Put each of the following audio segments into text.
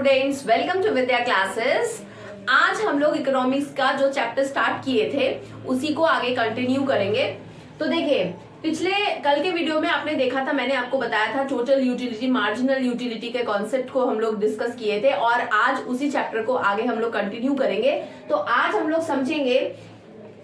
Students, welcome to Vidya classes. आज हम लोग इकोनॉमिक्स का जो चैप्टर स्टार्ट किए थे उसी को आगे कंटिन्यू करेंगे। तो देखिए, पिछले कल के वीडियो में आपने देखा था, मैंने आपको बताया था टोटल यूटिलिटी, मार्जिनल यूटिलिटी के कॉन्सेप्ट को हम लोग डिस्कस किए थे और आज उसी चैप्टर को आगे हम लोग कंटिन्यू करेंगे। तो आज हम लोग समझेंगे,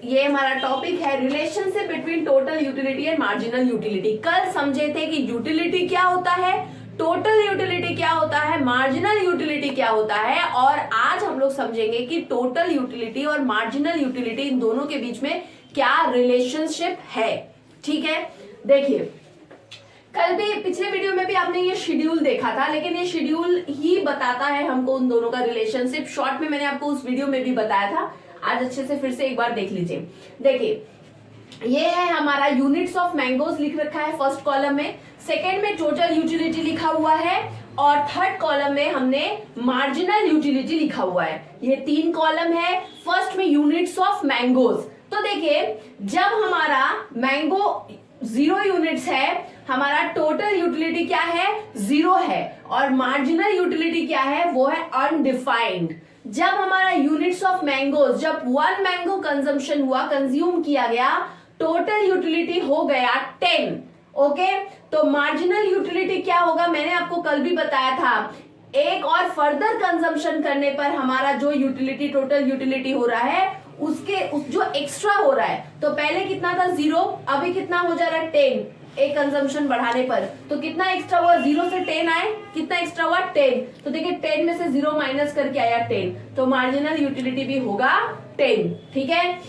ये हमारा टॉपिक है relationship between total utility and marginal utility. कल समझे थे कि यूटिलिटी क्या होता है, टोटल यूटिलिटी क्या होता है, मार्जिनल यूटिलिटी क्या होता है, और आज हम लोग समझेंगे कि टोटल यूटिलिटी और मार्जिनल यूटिलिटी इन दोनों के बीच में क्या रिलेशनशिप है। ठीक है, देखिए कल भी पिछले वीडियो में भी आपने ये शेड्यूल देखा था, लेकिन ये शेड्यूल ही बताता है हमको उन दोनों का रिलेशनशिप। शॉर्ट में मैंने आपको उस वीडियो में भी बताया था, आज अच्छे से फिर से एक बार देख लीजिए। देखिए, ये है हमारा यूनिट्स ऑफ मैंगोज लिख रखा है फर्स्ट कॉलम में, सेकेंड में टोटल यूटिलिटी लिखा हुआ है और थर्ड कॉलम में हमने मार्जिनल यूटिलिटी लिखा हुआ है। ये तीन कॉलम है। फर्स्ट में यूनिट्स ऑफ मैंगोज। तो देखिए, जब हमारा मैंगो 0 यूनिट्स है, हमारा टोटल यूटिलिटी क्या है, 0 है, और मार्जिनल यूटिलिटी क्या है, वो है अनडिफाइंड। जब हमारा यूनिट्स ऑफ मैंगोज, जब 1 मैंगो कंजम्पशन हुआ, कंज्यूम किया गया, टोटल यूटिलिटी हो गया 10। ओके, तो मार्जिनल यूटिलिटी क्या होगा, मैंने आपको कल भी बताया था, एक और फर्दर कंजम्पशन करने पर हमारा जो यूटिलिटी, टोटल यूटिलिटी हो रहा है, उस जो एक्स्ट्रा हो रहा है, तो पहले कितना था 0, अभी कितना हो जा रहा है 10। एक कंजम्पशन बढ़ाने पर तो कितना एक्स्ट्रा हुआ, 0 से 10 आए, कितना एक्स्ट्रा हुआ 10। तो देखिए 10 में से 0 माइनस करके आया 10, तो मार्जिनल यूटिलिटी भी होगा 10। ठीक है,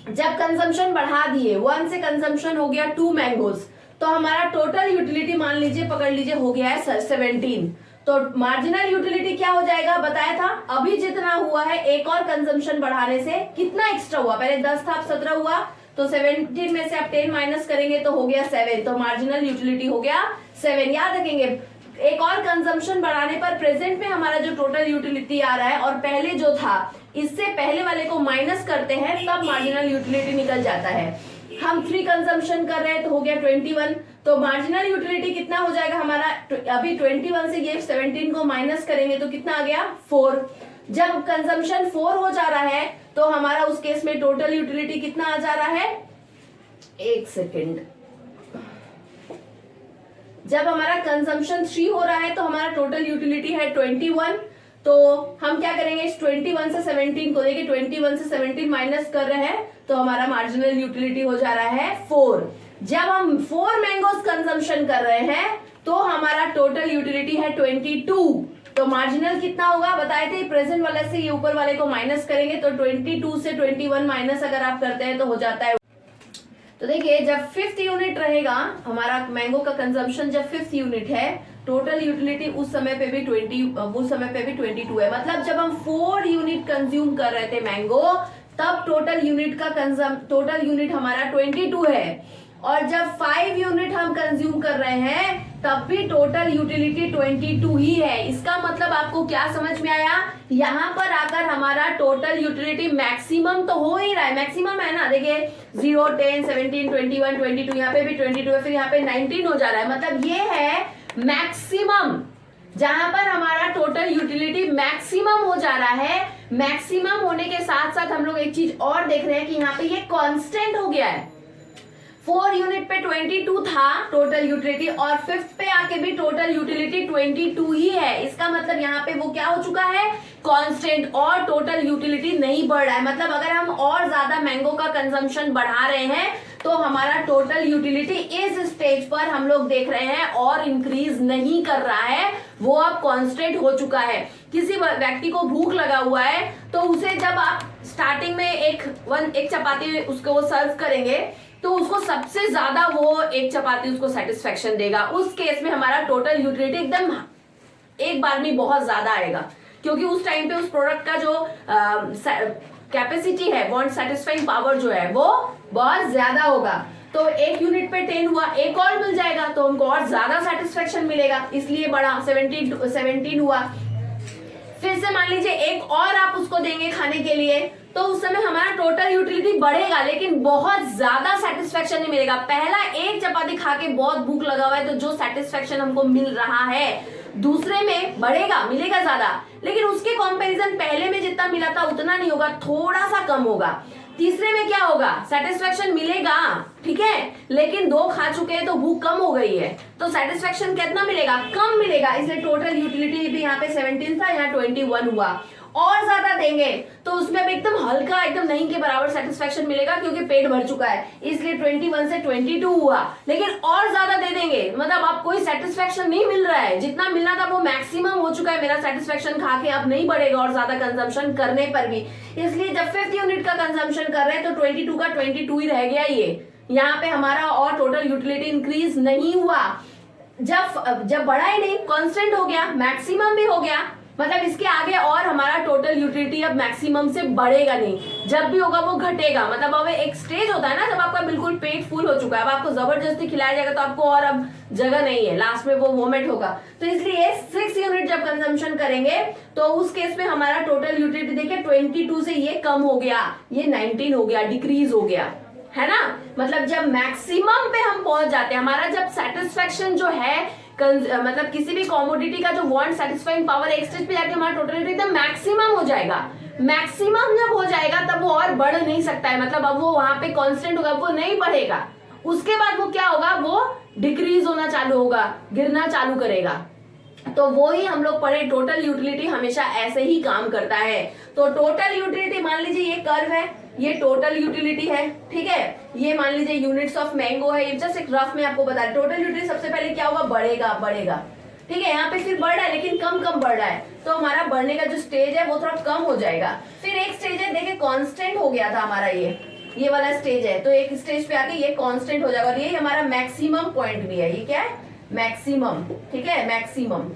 जब कंजम्पशन बढ़ा दिए, 1 से कंजम्पशन हो गया 2 मैंगोज, तो हमारा टोटल यूटिलिटी मान लीजिए, पकड़ लीजिए, हो गया है 17। तो मार्जिनल यूटिलिटी क्या हो जाएगा, बताया था अभी जितना हुआ है, एक और कंजम्पशन बढ़ाने से कितना एक्स्ट्रा हुआ, पहले 10 था अब 17 हुआ, तो 17 में से आप 10 माइनस करेंगे तो हो गया 7, तो मार्जिनल यूटिलिटी हो गया 7। याद रखेंगे, एक और कंजम्पशन बढ़ाने पर प्रेजेंट में हमारा जो टोटल यूटिलिटी आ रहा है और पहले जो था इससे पहले वाले को माइनस करते हैं, तब मार्जिनल यूटिलिटी निकल जाता है। हम 3 कंजम्पशन कर रहे हैं तो हो गया 21, तो मार्जिनल यूटिलिटी कितना हो जाएगा हमारा, अभी 21 से ये 17 को माइनस करेंगे तो कितना आ गया 4। जब कंजम्पशन 4 हो जा रहा है तो हमारा उस केस में टोटल यूटिलिटी कितना आ जा रहा है, एक सेकेंड, जब हमारा कंजम्पशन 3 हो रहा है तो हमारा टोटल यूटिलिटी है 21। तो हम क्या करेंगे, इस 21 से 17 को, देखिए 21 से 17 माइनस कर रहे हैं तो हमारा मार्जिनल यूटिलिटी हो जा रहा है 4। जब हम 4 मैंगोज कंजम्पशन कर रहे हैं तो हमारा टोटल यूटिलिटी है 22। तो मार्जिनल कितना होगा, बताए थे प्रेजेंट वाले से ये ऊपर वाले को माइनस करेंगे, तो 22 से 21 माइनस अगर आप करते हैं तो हो जाता है। तो देखिए, जब 5th यूनिट रहेगा हमारा मैंगो का कंजम्पशन, जब 5th यूनिट है, टोटल यूटिलिटी उस समय पे भी 22 है। मतलब जब हम 4 यूनिट कंज्यूम कर रहे थे मैंगो, तब टोटल यूनिट हमारा 22 है, और जब 5 यूनिट हम कंज्यूम कर रहे हैं तब भी टोटल यूटिलिटी 22 ही है। इसका मतलब आपको क्या समझ में आया, यहाँ पर आकर हमारा टोटल यूटिलिटी मैक्सिमम तो हो ही रहा है, मैक्सिमम है ना, देखिए 0, 10, 17, 21, 22, यहाँ पे भी 22 है, फिर यहाँ पे 19 हो जा रहा है। मतलब ये है मैक्सिमम, जहां पर हमारा टोटल यूटिलिटी मैक्सिमम हो जा रहा है। मैक्सिमम होने के साथ साथ हम लोग एक चीज और देख रहे हैं कि यहाँ पे ये कांस्टेंट हो गया है। 4 यूनिट पे 22 था टोटल यूटिलिटी, और 5th पे आके भी टोटल यूटिलिटी 22 ही है। इसका मतलब यहाँ पे वो क्या हो चुका है, कांस्टेंट, और टोटल यूटिलिटी नहीं बढ़ रहा है। मतलब अगर हम और ज्यादा मैंगो का कंजम्पशन बढ़ा रहे हैं तो हमारा टोटल यूटिलिटी इस स्टेज पर हम लोग देख रहे हैं और इंक्रीज नहीं कर रहा है, वो अब कांस्टेंट हो चुका है। किसी व्यक्ति को भूख लगा हुआ है तो उसे जब आप स्टार्टिंग में एक चपाती उसको वो सर्व करेंगे तो उसको सबसे ज्यादा वो एक चपाती उसको सेटिस्फेक्शन देगा। उस केस में हमारा टोटल यूटिलिटी एकदम एक बार में बहुत ज्यादा आएगा, क्योंकि उस टाइम पे उस प्रोडक्ट का जो कैपेसिटी है, वांट सेटिस्फाइंग पावर जो है, वो बहुत ज्यादा होगा। तो 1 यूनिट पे 10 हुआ, एक और मिल जाएगा तो हमको और ज्यादा सेटिस्फेक्शन मिलेगा, इसलिए बढ़ा 17 हुआ। फिर से मान लीजिए एक और आप उसको देंगे खाने के लिए, तो उस समय हमारा टोटल यूटिलिटी बढ़ेगा, लेकिन बहुत ज्यादा सेटिस्फेक्शन सेटिस्फेक्शन नहीं मिलेगा। पहला एक चपाती खा के बहुत भूख लगा हुआ है, तो जो सेटिस्फेक्शन हमको मिल रहा है दूसरे में बढ़ेगा, मिलेगा ज्यादा, लेकिन उसके कंपैरिजन पहले में जितना मिला था उतना नहीं होगा, थोड़ा सा कम होगा। तीसरे में क्या होगा, सेटिस्फेक्शन मिलेगा, ठीक है, लेकिन 2 खा चुके हैं तो भूख कम हो गई है, तो सेटिस्फेक्शन कितना मिलेगा, कम मिलेगा। इसलिए टोटल यूटिलिटी भी यहाँ पे 17 था, यहाँ 21 हुआ। और ज्यादा देंगे तो उसमें अब एकदम हल्का, एकदम नहीं के बराबर सेटिस्फेक्शन मिलेगा, क्योंकि पेट भर चुका है, इसलिए 21 से 22 हुआ। लेकिन और ज्यादा दे देंगे, मतलब अब कोई सेटिस्फेक्शन नहीं मिल रहा है, जितना मिलना था वो मैक्सिमम हो चुका है मेरा सेटिस्फेक्शन खा के, अब नहीं बढ़ेगा और ज्यादा कंजम्पशन करने पर भी। इसलिए जब 5th यूनिट का कंजम्पशन कर रहे हैं तो 22 का 22 ही रह गया। ये यहाँ पे हमारा और टोटल यूटिलिटी इंक्रीज नहीं हुआ। जब बढ़ा ही नहीं, कांस्टेंट हो गया, मैक्सिमम भी हो गया, मतलब इसके आगे और हमारा टोटल यूटिलिटी अब मैक्सिमम से बढ़ेगा नहीं, जब भी होगा वो घटेगा। मतलब अब एक स्टेज होता है ना, जब आपका बिल्कुल पेट फुल हो चुका है, अब आपको जबरदस्ती खिलाया जाएगा तो आपको और अब जगह नहीं है, लास्ट में वो वोमिट होगा। तो इसलिए 6 यूनिट जब कंजम्पशन करेंगे तो उस केस में हमारा टोटल यूटिलिटी देखिए 22 से ये कम हो गया, ये 19 हो गया, डिक्रीज हो गया, है ना। मतलब जब मैक्सिमम पे हम पहुंच जाते हैं, हमारा जब सेटिस्फेक्शन जो है मतलब किसी भी कॉमोडिटी का जो वांट सेटिस्फाइंग पावर एक स्टेज पे जाके हमारा टोटल एकदम मैक्सिमम हो जाएगा। मैक्सिमम जब हो जाएगा तब वो और बढ़ नहीं सकता है, मतलब अब वो वहां पे कांस्टेंट होगा, वो नहीं बढ़ेगा। उसके बाद वो क्या होगा, वो डिक्रीज होना चालू होगा, गिरना चालू करेगा। तो वो ही हम लोग पढ़े, टोटल यूटिलिटी हमेशा ऐसे ही काम करता है। तो टोटल यूटिलिटी मान लीजिए ये कर्व है, ये टोटल यूटिलिटी है, ठीक है, ये मान लीजिए यूनिट्स ऑफ मैंगो है, ये जस्ट एक रफ में आपको बता रहा। टोटल यूटिलिटी सबसे पहले क्या होगा, बढ़ेगा बढ़ेगा, ठीक है, यहाँ पे फिर बढ़ रहा है लेकिन कम कम बढ़ रहा है, तो हमारा बढ़ने का जो स्टेज है वो थोड़ा कम हो जाएगा। फिर एक स्टेज है, देखिए कांस्टेंट हो गया था हमारा, ये वाला स्टेज है, तो एक स्टेज पे आके ये कांस्टेंट हो जाएगा, और ये हमारा मैक्सिमम पॉइंट भी है, ये क्या है, मैक्सिमम, ठीक है, मैक्सिमम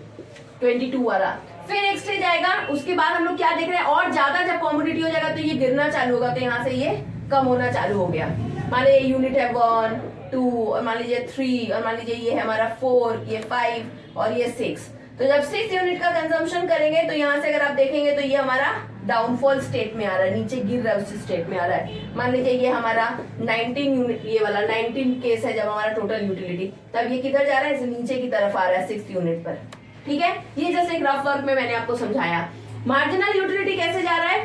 22 वाला। फिर एक स्टेज आएगा, उसके बाद हम लोग क्या देख रहे हैं, और ज्यादा जब कॉमोडिटी हो जाएगा तो ये गिरना चालू होगा, तो यहाँ से ये कम होना चालू हो गया। मान लीजिए यूनिट है 1, 2 और मान लीजिए 3 और मान लीजिए ये है हमारा 4, ये 5 और ये 6। तो जब 6 यूनिट का कंजम्पशन करेंगे तो यहाँ से अगर आप देखेंगे तो ये हमारा डाउनफॉल स्टेट में आ रहा है, नीचे गिर रहा है, उसी स्टेट में आ रहा है। मान लीजिए ये हमारा 19 यूनिट, ये वाला 19 केस है जब हमारा टोटल यूटिलिटी, तब ये किधर जा रहा है, नीचे की तरफ आ रहा है 6 यूनिट पर, ठीक है। ये जैसे एक रफ वर्क में मैंने आपको समझाया। मार्जिनल यूटिलिटी कैसे जा रहा है,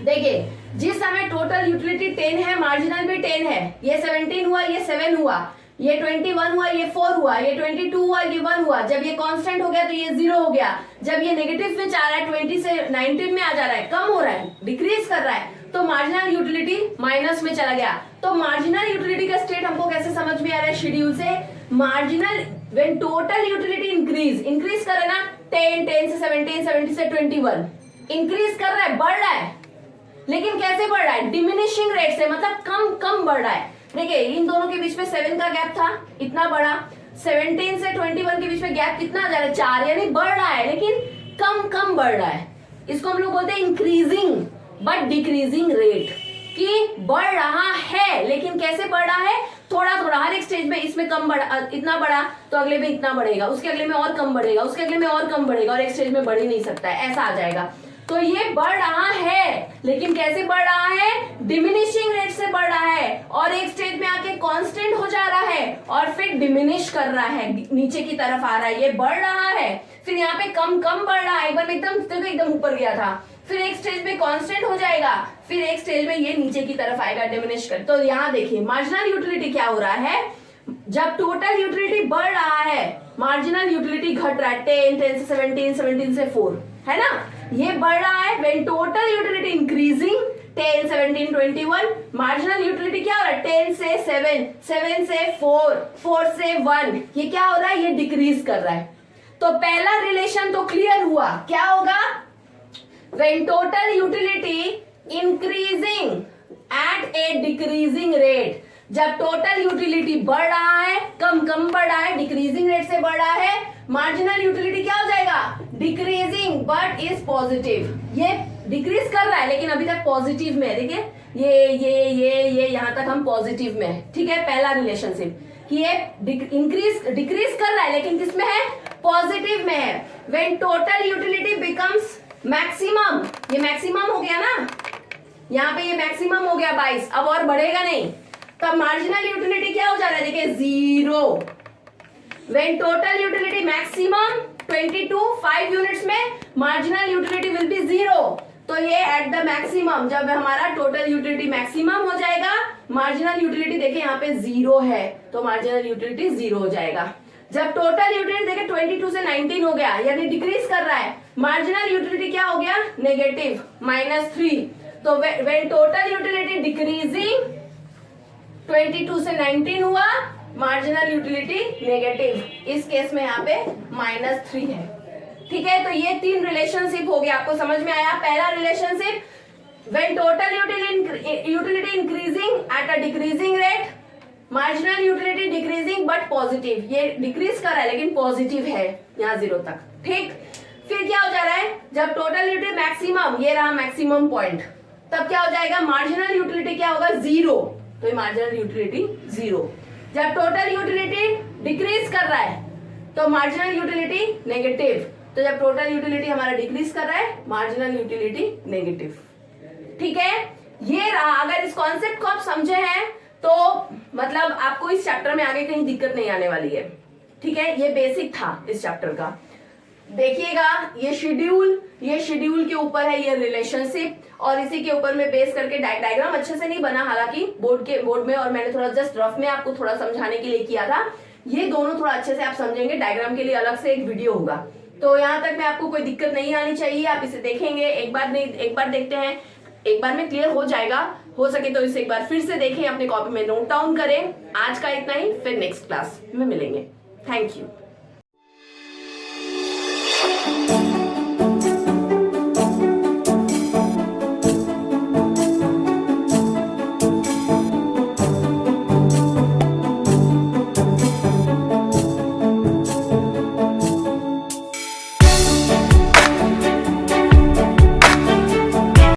देखिए जिस समय टोटल यूटिलिटी 10 है, मार्जिनल भी 10 है, ये 17 हुआ, ये 7 हुआ, ये 21 हुआ, ये 4 हुआ, ये 22 हुआ, ये 1 हुआ। जब ये कांस्टेंट हो गया तो ये 0 हो गया। जब ये नेगेटिव में जा रहा है, 20 से 19 में आ जा रहा है, कम हो रहा है, डिक्रीज कर रहा है, तो मार्जिनल यूटिलिटी माइनस में चला गया। तो मार्जिनल यूटिलिटी का स्टेट हमको कैसे समझ में आ रहा है शेड्यूल से, marginal when total utility increase कर रहा है ना, 10 से 17, 17 से 21 इंक्रीज कर रहा है, बढ़ रहा है, लेकिन कैसे बढ़ रहा है, डिमिनिशिंग रेट से, मतलब कम कम बढ़ रहा है। देखिए इन दोनों के बीच में 7 का गैप था, इतना बड़ा, 17 से 21 के बीच में गैप कितना आ जा रहा है, 4, यानी बढ़ रहा है लेकिन कम कम बढ़ रहा है। इसको हम लोग बोलते हैं इंक्रीजिंग बट डिक्रीजिंग रेट, कि बढ़ रहा है लेकिन कैसे बढ़ रहा है, थोड़ा थोड़ा, हर एक स्टेज में इसमें कम बढ़ा, इतना बढ़ा तो अगले में इतना बढ़ेगा, उसके अगले में और कम बढ़ेगा, उसके अगले में और कम बढ़ेगा, और एक स्टेज में बढ़ ही नहीं सकता है, ऐसा आ जाएगा। तो ये बढ़ रहा है लेकिन कैसे बढ़ रहा है, डिमिनिशिंग रेट से बढ़ रहा है, और एक स्टेज में आके कांस्टेंट हो जा रहा है और फिर डिमिनिश कर रहा है, नीचे की तरफ आ रहा है, ये बढ़ रहा है, फिर यहाँ पे कम कम बढ़ रहा है, एक बार एकदम ऊपर गया था, फिर एक स्टेज में कांस्टेंट हो जाएगा, फिर एक स्टेज में ये नीचे की तरफ आएगा, डिमिनिश कर। तो यहाँ देखिए मार्जिनल यूटिलिटी क्या हो रहा है, जब टोटल यूटिलिटी बढ़ रहा है, मार्जिनल यूटिलिटी घट रहा है, 10 से 17, 17 से 4, है ना, ये बढ़ रहा है। When total utility increasing, 10, 17, 21, marginal utility क्या हो रहा है, 10 से 7, 7 से 4, 4 से 1, ये क्या हो रहा है, ये डिक्रीज कर रहा है। तो पहला रिलेशन तो क्लियर हुआ, क्या होगा, when total utility increasing at a decreasing rate, जब टोटल यूटिलिटी बढ़ रहा है, कम कम बढ़ रहा है, डिक्रीजिंग रेट से बढ़ रहा है, मार्जिनल यूटिलिटी क्या हो जाएगा, डिक्रीजिंग बट इज पॉजिटिव, ये डिक्रीज कर रहा है लेकिन अभी तक पॉजिटिव में है। देखिए ये यहां तक हम पॉजिटिव में है, ठीक है, पहला रिलेशनशिप कि ये डिक्रीज कर रहा है लेकिन किसमें है, पॉजिटिव में है। When total utility becomes maximum, ये मैक्सिमम हो गया ना, यहाँ पे ये मैक्सिमम हो गया 22, अब और बढ़ेगा नहीं, तब मार्जिनल यूटिलिटी क्या हो जा रहा है, देखिए 0। When total utility maximum 22 5 units में मार्जिनल यूटिलिटी विल बी 0। तो ये एट द मैक्सिमम, जब हमारा टोटल यूटिलिटी मैक्सिमम हो जाएगा, मार्जिनल यूटिलिटी देखिए यहाँ पे 0 है, तो मार्जिनल यूटिलिटी 0 हो जाएगा। जब टोटल यूटिलिटी देखिए 22 से 19 हो गया, यानी डिक्रीज कर रहा है, मार्जिनल यूटिलिटी क्या हो गया, नेगेटिव -3। तो व्हेन टोटल यूटिलिटी डिक्रीजिंग 22 से 19 हुआ, मार्जिनल यूटिलिटी नेगेटिव, इस केस में यहाँ पे -3 है। ठीक है, तो ये 3 रिलेशनशिप हो गया, आपको समझ में आया। पहला relationship, when total utility increasing at a decreasing rate, marginal utility decreasing but positive, ये डिक्रीज कर रहा है लेकिन पॉजिटिव है यहाँ 0 तक। ठीक, फिर क्या हो जा रहा है, जब टोटल यूटिलिटी मैक्सिमम, ये रहा मैक्सिमम पॉइंट, तब क्या हो जाएगा, मार्जिनल यूटिलिटी क्या होगा, 0। तो मार्जिनल यूटिलिटी 0। जब टोटल यूटिलिटी डिक्रीज कर रहा है तो मार्जिनल यूटिलिटी नेगेटिव। तो जब टोटल यूटिलिटी हमारा डिक्रीज कर रहा है, मार्जिनल यूटिलिटी नेगेटिव। ठीक है, ये रहा। अगर इस कॉन्सेप्ट को आप समझे हैं तो मतलब आपको इस चैप्टर में आगे कहीं दिक्कत नहीं आने वाली है। ठीक है, ये बेसिक था इस चैप्टर का। देखिएगा, ये शेड्यूल के ऊपर है, ये रिलेशनशिप, और इसी के ऊपर में बेस करके डायग्राम अच्छे से नहीं बना हालांकि बोर्ड में, और मैंने थोड़ा जस्ट रफ में आपको थोड़ा समझाने के लिए किया था। ये दोनों थोड़ा अच्छे से आप समझेंगे, डायग्राम के लिए अलग से एक वीडियो होगा। तो यहाँ तक में आपको कोई दिक्कत नहीं आनी चाहिए, आप इसे देखेंगे, एक बार देखते हैं, एक बार में क्लियर हो जाएगा। हो सके तो इसे एक बार फिर से देखें, अपने कॉपी में नोट डाउन करें। आज का इतना ही, फिर नेक्स्ट क्लास में मिलेंगे। Thank you.